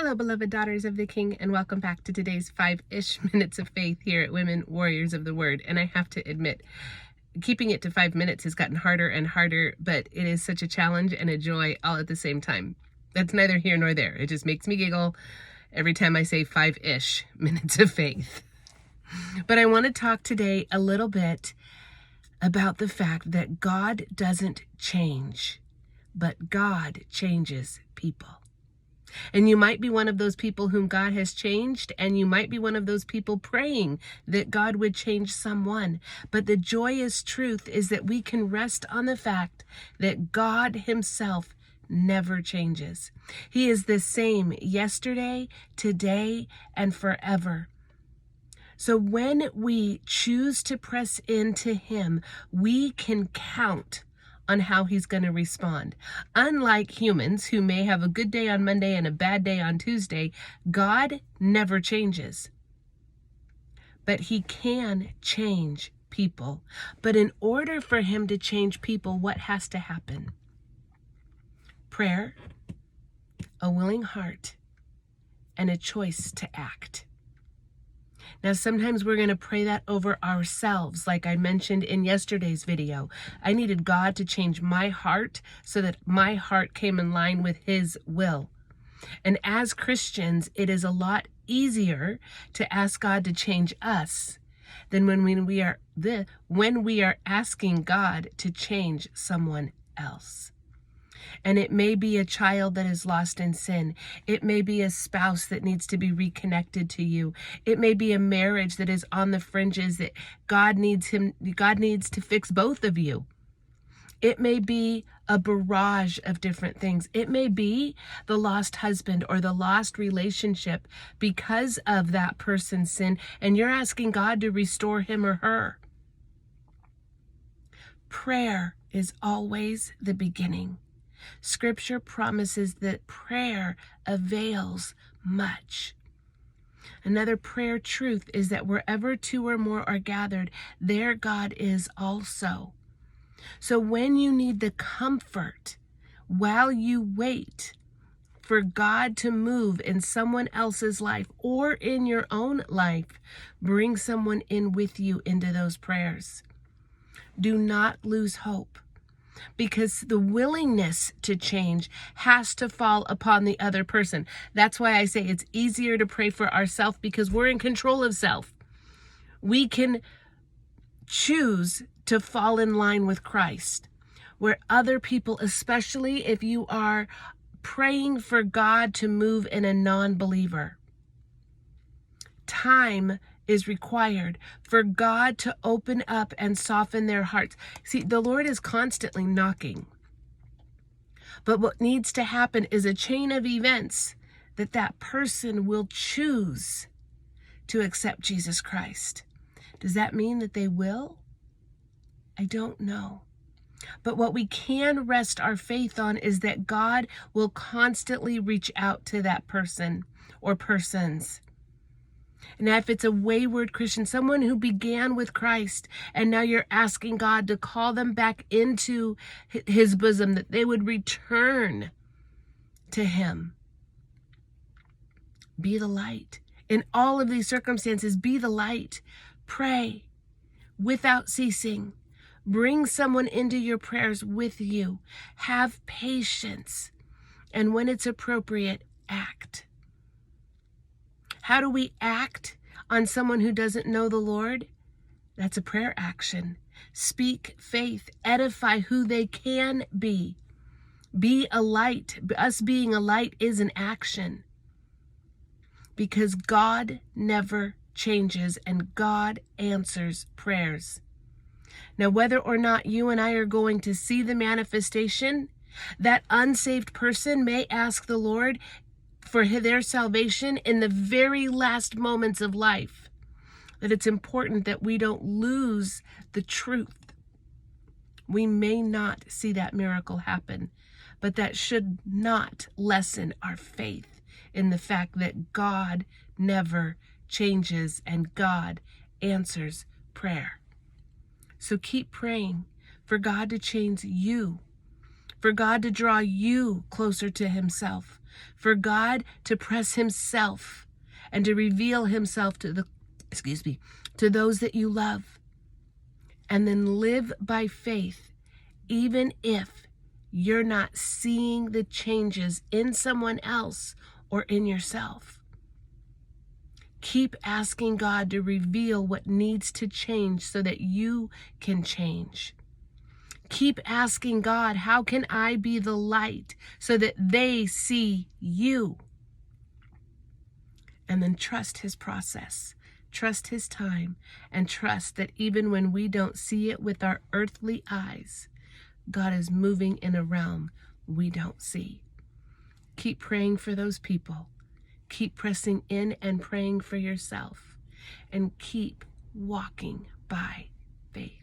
Hello, beloved daughters of the King, and welcome back to today's 5-ish minutes of faith here at Women Warriors of the Word. And I have to admit, keeping it to 5 minutes has gotten harder and harder, but it is such a challenge and a joy all at the same time. That's neither here nor there. It just makes me giggle every time I say 5-ish minutes of faith. But I want to talk today a little bit about the fact that God doesn't change, but God changes people. And you might be one of those people whom God has changed, and you might be one of those people praying that God would change someone. But the joyous truth is that we can rest on the fact that God himself never changes. He is the same yesterday, today, and forever. So when we choose to press into him, we can count on how he's going to respond. Unlike humans who may have a good day on Monday and a bad day on Tuesday, God never changes. But he can change people. But in order for him to change people, what has to happen? Prayer, a willing heart, and a choice to act. Now, sometimes we're going to pray that over ourselves, like I mentioned in yesterday's video. I needed God to change my heart so that my heart came in line with his will. And as Christians, it is a lot easier to ask God to change us than when we are asking God to change someone else. And it may be a child that is lost in sin. It may be a spouse that needs to be reconnected to you. It may be a marriage that is on the fringes that God needs to fix both of you. It may be a barrage of different things. It may be the lost husband or the lost relationship because of that person's sin, and you're asking God to restore him or her. Prayer is always the beginning. Scripture promises that prayer avails much. Another prayer truth is that wherever two or more are gathered, there God is also. So when you need the comfort while you wait for God to move in someone else's life or in your own life, bring someone in with you into those prayers. Do not lose hope, because the willingness to change has to fall upon the other person. That's why I say it's easier to pray for ourselves, because we're in control of self. We can choose to fall in line with Christ, where other people, especially if you are praying for God to move in a non-believer, time is required for God to open up and soften their hearts. See, the Lord is constantly knocking. But what needs to happen is a chain of events that person will choose to accept Jesus Christ. Does that mean that they will? I don't know. But what we can rest our faith on is that God will constantly reach out to that person or persons. Now, if it's a wayward Christian, someone who began with Christ, and now you're asking God to call them back into his bosom, that they would return to him. Be the light. In all of these circumstances, be the light. Pray without ceasing. Bring someone into your prayers with you. Have patience. And when it's appropriate, act. How do we act on someone who doesn't know the Lord? That's a prayer action. Speak faith. Edify who they can be. Be a light. Us being a light is an action. Because God never changes, and God answers prayers. Now, whether or not you and I are going to see the manifestation, that unsaved person may ask the Lord for their salvation in the very last moments of life. That it's important that we don't lose the truth. We may not see that miracle happen, but that should not lessen our faith in the fact that God never changes and God answers prayer. So keep praying for God to change you, for God to draw you closer to himself, for God to press himself and to reveal himself to those that you love. And then live by faith, even if you're not seeing the changes in someone else or in yourself. Keep asking God to reveal what needs to change so that you can change. Keep asking God, how can I be the light so that they see you? And then trust his process, trust his time, and trust that even when we don't see it with our earthly eyes, God is moving in a realm we don't see. Keep praying for those people. Keep pressing in and praying for yourself. And keep walking by faith.